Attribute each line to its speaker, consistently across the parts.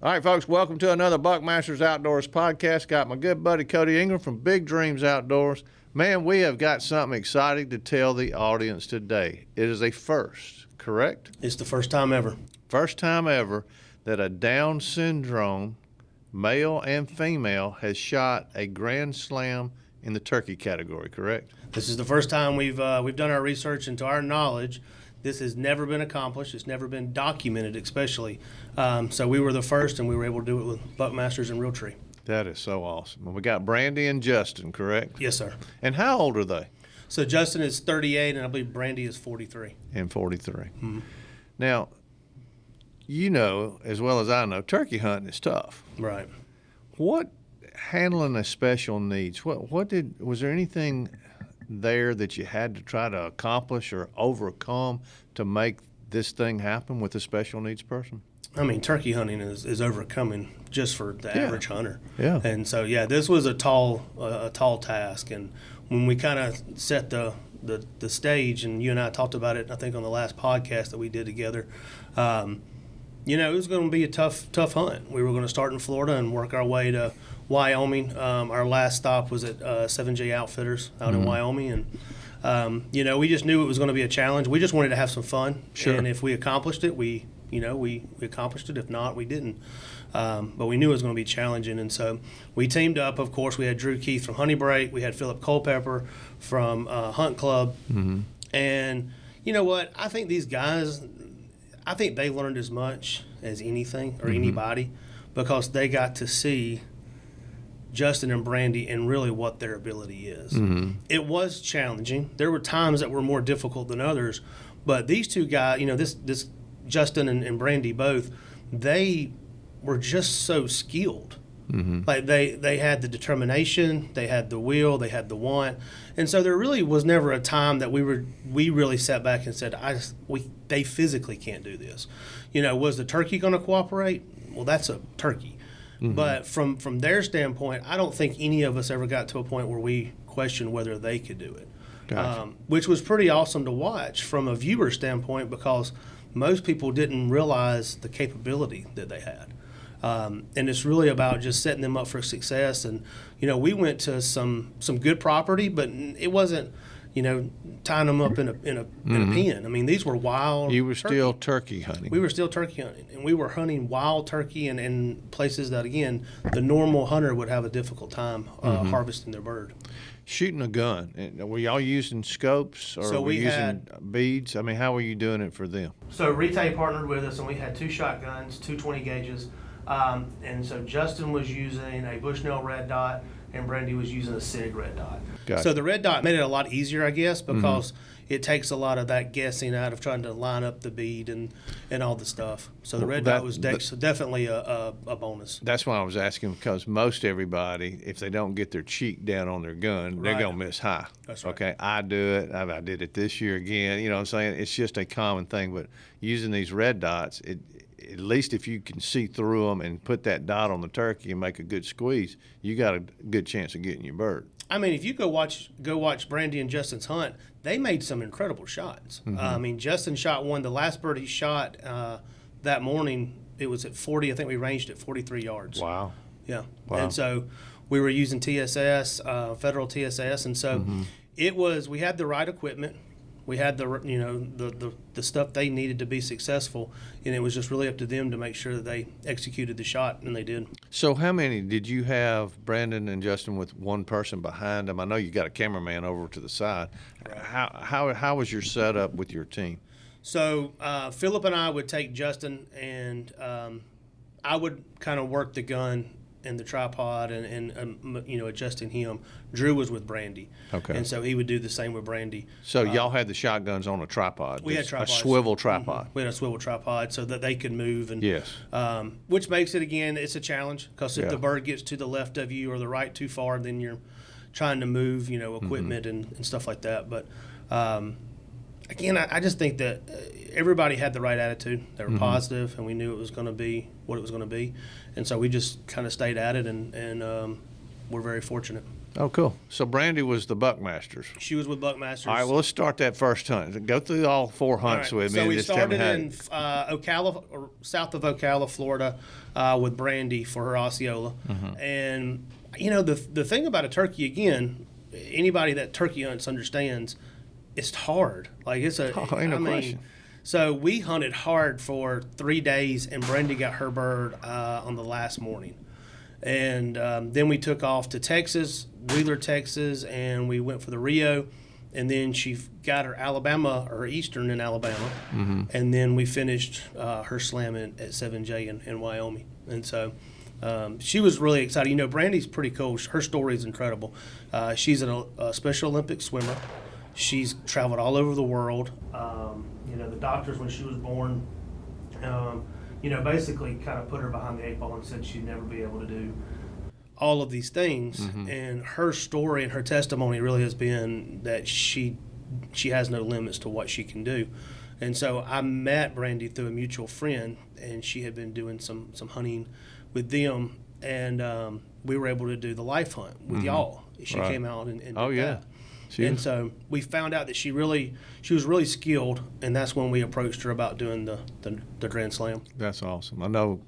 Speaker 1: All right, folks, welcome to another Buckmasters Outdoors podcast. Got my good buddy Cody Ingram from Big Dreams Outdoors. Man, we have got something exciting to tell the audience today. It is a first, correct?
Speaker 2: It's the first time ever.
Speaker 1: First time ever that a Down syndrome, male and female, has shot a Grand Slam in the turkey category, correct?
Speaker 2: This is the first time we've done our research, and to our knowledge, this has never been accomplished. It's never been documented, especially. So we were the first, and we were able to do it with Buckmasters and Realtree.
Speaker 1: That is so awesome. And we got Brandi and Justin, correct?
Speaker 2: Yes, sir.
Speaker 1: And how old are they?
Speaker 2: So Justin is 38, and I believe Brandi is 43.
Speaker 1: And 43.
Speaker 2: Mm-hmm.
Speaker 1: Now, you know as well as I know, turkey hunting is tough.
Speaker 2: Right.
Speaker 1: What handling a special needs? Was there anything there that you had to try to accomplish or overcome to make this thing happen with a special needs person?
Speaker 2: I mean, turkey hunting is overcoming just for the average hunter.
Speaker 1: Yeah.
Speaker 2: And so, this was a tall task. And when we kind of set the stage, and you and I talked about it, I think, on the last podcast that we did together, it was going to be a tough hunt. We were going to start in Florida and work our way to Wyoming. Our last stop was at 7J Outfitters out in Wyoming. And, we just knew it was going to be a challenge. We just wanted to have some fun.
Speaker 1: Sure.
Speaker 2: And if we accomplished it, we accomplished it. If not, we didn't. But we knew it was going to be challenging. And so we teamed up. Of course, we had Drew Keith from Honey Break. We had Philip Culpepper from Hunt Club. Mm-hmm. And you know what? I think these guys, they learned as much as anything or anybody, because they got to see Justin and Brandi and really what their ability is. Mm-hmm. It was challenging. There were times that were more difficult than others, but these two guys, this Justin and Brandi both, they were just so skilled. Mm-hmm. Like they had the determination, they had the will, they had the want, and so there really was never a time that we really sat back and said, they physically can't do this. Was the turkey going to cooperate? Well, that's a turkey. Mm-hmm. But from their standpoint, I don't think any of us ever got to a point where we questioned whether they could do it.
Speaker 1: Gotcha.
Speaker 2: Which was pretty awesome to watch from a viewer standpoint, because most people didn't realize the capability that they had. And it's really about just setting them up for success. And, we went to some good property, but it wasn't, tying them up in a pen. I mean, these were wild.
Speaker 1: You were still turkey hunting.
Speaker 2: We were still turkey hunting, and we were hunting wild turkey in places that, again, the normal hunter would have a difficult time harvesting their bird.
Speaker 1: Shooting a gun, were y'all using scopes or were you using beads? I mean, how were you doing it for them?
Speaker 2: So Retail partnered with us, and we had 2 shotguns, 2 20 gauges. And so Justin was using a Bushnell red dot, and Brandi was using a SIG red dot.
Speaker 1: Gotcha.
Speaker 2: So the red dot made it a lot easier, I guess, because it takes a lot of that guessing out of trying to line up the bead and all the stuff. So the red dot was definitely a bonus.
Speaker 1: That's why I was asking, because most everybody, if they don't get their cheek down on their gun, they're going to miss high.
Speaker 2: That's right.
Speaker 1: Okay, I do it. I did it this year again. You know what I'm saying? It's just a common thing. But using these red dots, at least if you can see through them and put that dot on the turkey and make a good squeeze, you got a good chance of getting your bird.
Speaker 2: I mean, if you go watch Brandi and Justin's hunt, they made some incredible shots. Mm-hmm. Justin shot one. The last bird he shot that morning, it was at 40. I think we ranged at 43 yards.
Speaker 1: Wow.
Speaker 2: Yeah.
Speaker 1: Wow.
Speaker 2: And so we were using TSS, federal TSS, and so it was. We had the right equipment. We had the stuff they needed to be successful, and it was just really up to them to make sure that they executed the shot, and they did.
Speaker 1: So how many did you have, Brandon and Justin, with one person behind them? I know you got a cameraman over to the side. Right. How was your setup with your team?
Speaker 2: So Philip and I would take Justin, and I would kind of work the gun and the tripod and adjusting him. Drew was with Brandi.
Speaker 1: Okay.
Speaker 2: And so he would do the same with Brandi.
Speaker 1: So y'all had the shotguns on a tripod.
Speaker 2: We had tripods.
Speaker 1: A swivel tripod.
Speaker 2: We had a swivel tripod so that they could move. And
Speaker 1: yes.
Speaker 2: Which makes it, again, it's a challenge, because if the bird gets to the left of you or the right too far, then you're trying to move, equipment and stuff like that. But again, I just think that everybody had the right attitude. They were positive, and we knew it was going to be what it was going to be. And so we just kind of stayed at it, and we're very fortunate.
Speaker 1: Oh, cool. So Brandi was the Buckmasters.
Speaker 2: She was with Buckmasters.
Speaker 1: All right, well, let's start that first hunt. Go through all 4 hunts
Speaker 2: All right,
Speaker 1: with me.
Speaker 2: so
Speaker 1: and
Speaker 2: we
Speaker 1: just tell me
Speaker 2: started
Speaker 1: how-
Speaker 2: in Ocala, or south of Ocala, Florida, with Brandi for her Osceola. And, the thing about a turkey, again, anybody that turkey hunts understands, it's hard. Like, it's a,
Speaker 1: Oh, ain't no question.
Speaker 2: So we hunted hard for 3 days, and Brandi got her bird on the last morning. And then we took off to Texas, Wheeler, Texas, and we went for the Rio. And then she got her Alabama, or Easton in Alabama. And then we finished her slam at 7J in Wyoming. And so she was really excited. Brandi's pretty cool. Her story is incredible. She's a Special Olympic swimmer. She's traveled all over the world. The doctors, when she was born, basically kind of put her behind the 8 ball and said she'd never be able to do all of these things. And her story and her testimony really has been that she has no limits to what she can do. And so I met Brandi through a mutual friend, and she had been doing some hunting with them, and we were able to do the life hunt with y'all. She
Speaker 1: Right.
Speaker 2: came out and did
Speaker 1: Oh, yeah.
Speaker 2: that. And so we found out that she was really skilled, and that's when we approached her about doing the Grand Slam.
Speaker 1: That's awesome. I know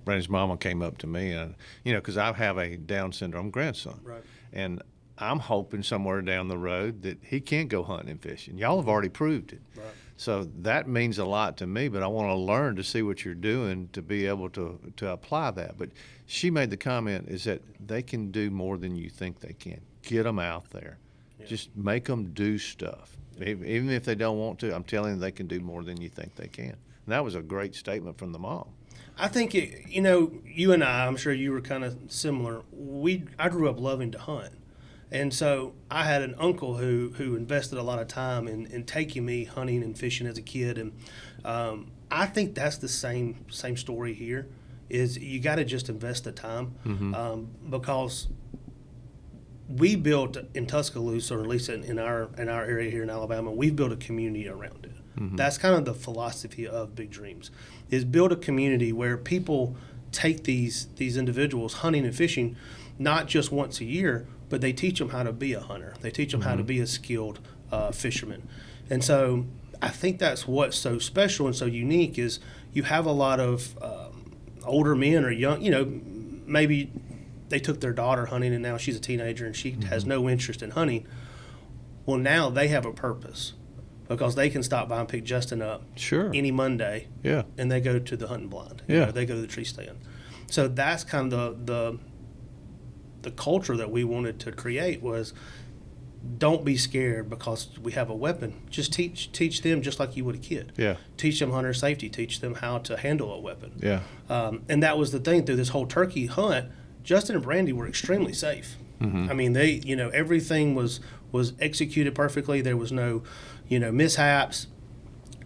Speaker 1: Brandi's mama came up to me, and because I have a Down syndrome grandson,
Speaker 2: Right.
Speaker 1: and I'm hoping somewhere down the road that he can go hunting and fishing. Y'all have already proved it.
Speaker 2: Right.
Speaker 1: So that means a lot to me, but I want to learn to see what you're doing to be able to apply that. But she made the comment is that they can do more than you think they can. Get them out there.
Speaker 2: Yeah.
Speaker 1: Just make them do stuff. Even if they don't want to, I'm telling them they can do more than you think they can. And that was a great statement from the mom.
Speaker 2: I think you and I'm sure you were kind of similar. I grew up loving to hunt, and so I had an uncle who invested a lot of time in taking me hunting and fishing as a kid, and I think that's the same story here. Is you got to just invest the time, because we built in Tuscaloosa, or at least in our area here in Alabama, we've built a community around it. That's kind of the philosophy of Big Dreams, is build a community where people take these individuals hunting and fishing, not just once a year, but they teach them how to be a hunter. They teach them how to be a skilled fisherman. And so I think that's what's so special and so unique is you have a lot of older men or young, maybe they took their daughter hunting and now she's a teenager and she has no interest in hunting. Well, now they have a purpose because they can stop by and pick Justin up any Monday, and they go to the hunting blind. They go to the tree stand. So that's kind of the culture that we wanted to create was don't be scared because we have a weapon. Just teach them just like you would a kid.
Speaker 1: Yeah.
Speaker 2: Teach them hunter safety. Teach them how to handle a weapon.
Speaker 1: Yeah.
Speaker 2: And that was the thing through this whole turkey hunt. Justin and Brandi were extremely safe. I mean, they, everything was executed perfectly. There was no, mishaps.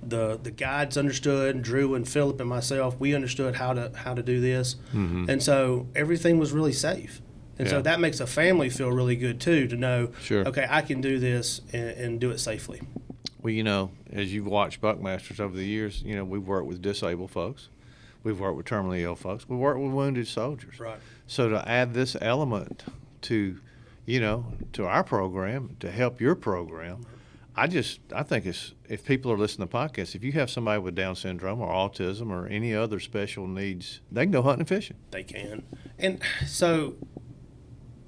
Speaker 2: The guides understood. Drew and Philip and myself, we understood how to do this, and so everything was really safe. And so that makes a family feel really good too to know. Okay, I can do this and do it safely.
Speaker 1: Well, as you've watched Buckmasters over the years, we've worked with disabled folks. We've worked with terminally ill folks. We work with wounded soldiers.
Speaker 2: Right.
Speaker 1: So to add this element to our program, to help your program, I think if people are listening to podcasts, if you have somebody with Down syndrome or autism or any other special needs, they can go hunting and fishing.
Speaker 2: They can. And so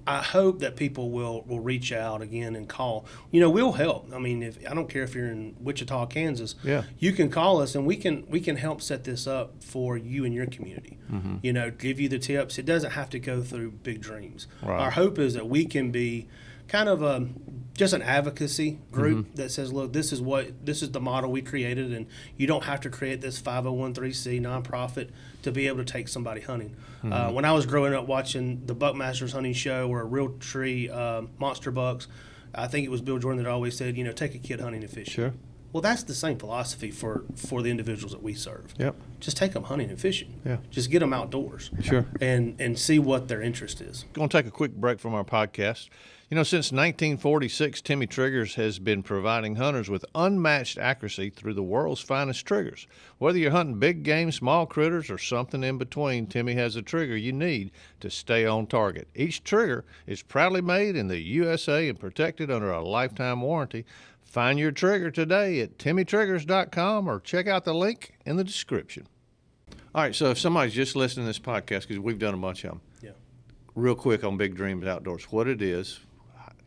Speaker 2: I hope that people will reach out again and call. We'll help. I mean, I don't care if you're in Wichita, Kansas.
Speaker 1: Yeah.
Speaker 2: You can call us and we can help set this up for you and your community. Give you the tips. It doesn't have to go through Big Dreams.
Speaker 1: Right.
Speaker 2: Our hope is that we can be kind of just an advocacy group that says, look, this is the model we created, and you don't have to create this 501(c) nonprofit to be able to take somebody hunting. When I was growing up watching the Buckmasters hunting show or Real Tree monster bucks, I think it was Bill Jordan that always said, take a kid hunting and fishing.
Speaker 1: Sure.
Speaker 2: Well, that's the same philosophy for the individuals that we serve.
Speaker 1: Yep.
Speaker 2: Just take them hunting and fishing.
Speaker 1: Yeah.
Speaker 2: Just get them outdoors.
Speaker 1: Sure.
Speaker 2: And see what their interest is.
Speaker 1: Going to take a quick break from our podcast. You know, since 1946, Timmy Triggers has been providing hunters with unmatched accuracy through the world's finest triggers. Whether you're hunting big game, small critters, or something in between, Timmy has a trigger you need to stay on target. Each trigger is proudly made in the USA and protected under a lifetime warranty. Find your trigger today at timmytriggers.com or check out the link in the description. All right, so if somebody's just listening to this podcast, because we've done a bunch of them, real quick on Big Dreams Outdoors, what it is,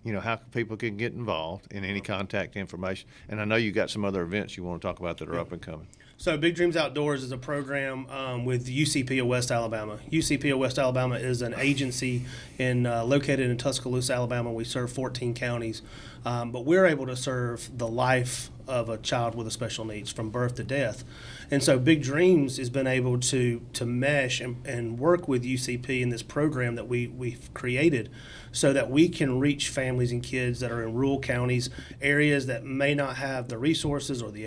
Speaker 1: you know, how people can get involved in any contact information. And I know you got some other events you want to talk about that are up and coming.
Speaker 2: So Big Dreams Outdoors is a program with UCP of West Alabama. UCP of West Alabama is an agency located in Tuscaloosa, Alabama. We serve 14 counties, but we're able to serve the life of a child with a special needs from birth to death. And so Big Dreams has been able to mesh and work with UCP in this program that we've created so that we can reach families and kids that are in rural counties, areas that may not have the resources or the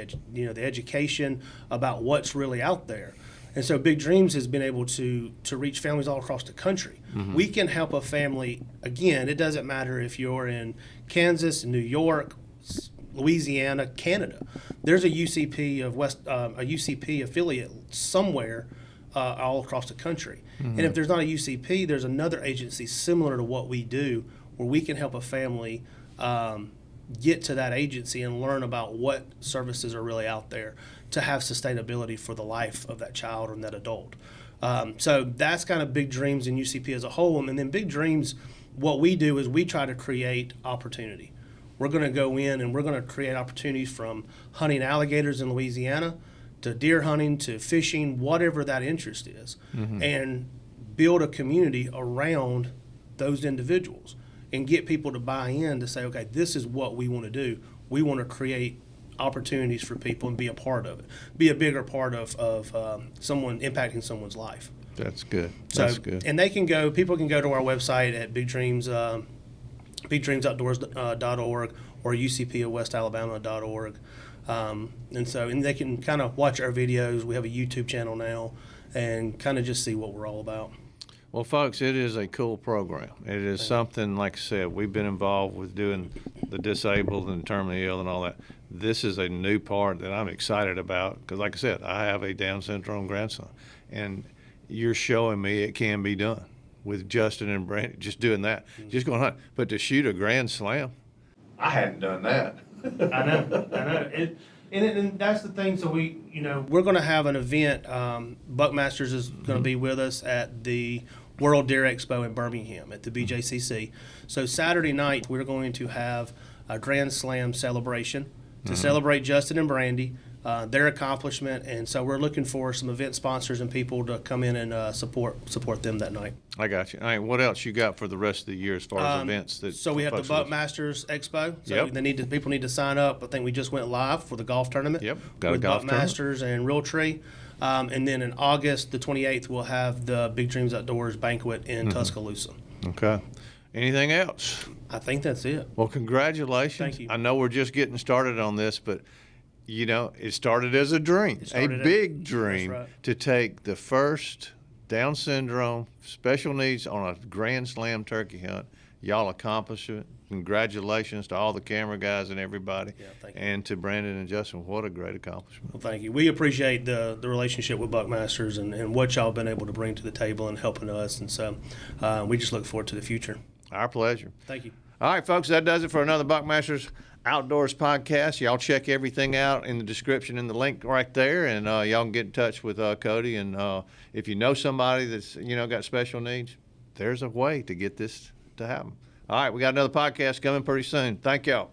Speaker 2: education about what's really out there. And so Big Dreams has been able to reach families all across the country. Mm-hmm. We can help a family, again, it doesn't matter if you're in Kansas, New York, Louisiana, Canada. There's a UCP of a UCP affiliate somewhere all across the country. Mm-hmm. And if there's not a UCP, there's another agency similar to what we do where we can help a family get to that agency and learn about what services are really out there to have sustainability for the life of that child and that adult. So that's kind of Big Dreams and UCP as a whole. And then Big Dreams, what we do is we try to create opportunity. We're going to go in and we're going to create opportunities from hunting alligators in Louisiana to deer hunting to fishing, whatever that interest is, mm-hmm. and build a community around those individuals and get people to buy in to say, okay, this is what we want to do. We want to create opportunities for people and be a part of it, be a bigger part of someone impacting someone's life.
Speaker 1: That's good. That's good.
Speaker 2: And people can go to our website at bigdreamsoutdoors.org or ucpofwestalabama.org. And they can kind of watch our videos. We have a YouTube channel now and kind of just see what we're all about.
Speaker 1: Well, folks, it is a cool program. It is something, like I said, we've been involved with doing the disabled and terminally ill and all that. This is a new part that I'm excited about because, like I said, I have a Down syndrome grandson, and you're showing me it can be done with Justin and Brandi, just doing that, just going hunt. But to shoot a grand slam, I hadn't done that.
Speaker 2: I know. And that's the thing. So we're going to have an event. Buckmasters is going to be with us at the World Deer Expo in Birmingham at the BJCC. So Saturday night we're going to have a Grand Slam celebration to celebrate Justin and Brandi, their accomplishment, and so we're looking for some event sponsors and people to come in and support them that night.
Speaker 1: I got you. All right, what else you got for the rest of the year as far as events?
Speaker 2: So we have the Buckmasters Expo. So people need to sign up. I think we just went live for the golf tournament.
Speaker 1: Yep, got
Speaker 2: with
Speaker 1: a golf
Speaker 2: Buckmasters and Realtree. And then in August the 28th, we'll have the Big Dreams Outdoors banquet in Tuscaloosa.
Speaker 1: Okay. Anything else?
Speaker 2: I think that's it.
Speaker 1: Well, congratulations.
Speaker 2: Thank you.
Speaker 1: I know we're just getting started on this, but it started as a dream, a big dream, to take the first Down syndrome special needs on a Grand Slam turkey hunt. Y'all accomplished it. Congratulations to all the camera guys and everybody.
Speaker 2: Yeah, thank you.
Speaker 1: And to Brandon and Justin. What a great accomplishment.
Speaker 2: Well, thank you. We appreciate the relationship with Buckmasters and what y'all been able to bring to the table and helping us. And so we just look forward to the future.
Speaker 1: Our pleasure.
Speaker 2: Thank you.
Speaker 1: All right, folks, that does it for another Buckmasters Outdoors podcast. Y'all check everything out in the description and the link right there, and y'all can get in touch with Cody. And if you know somebody that's got special needs, there's a way to get this to happen. All right, we got another podcast coming pretty soon. Thank y'all.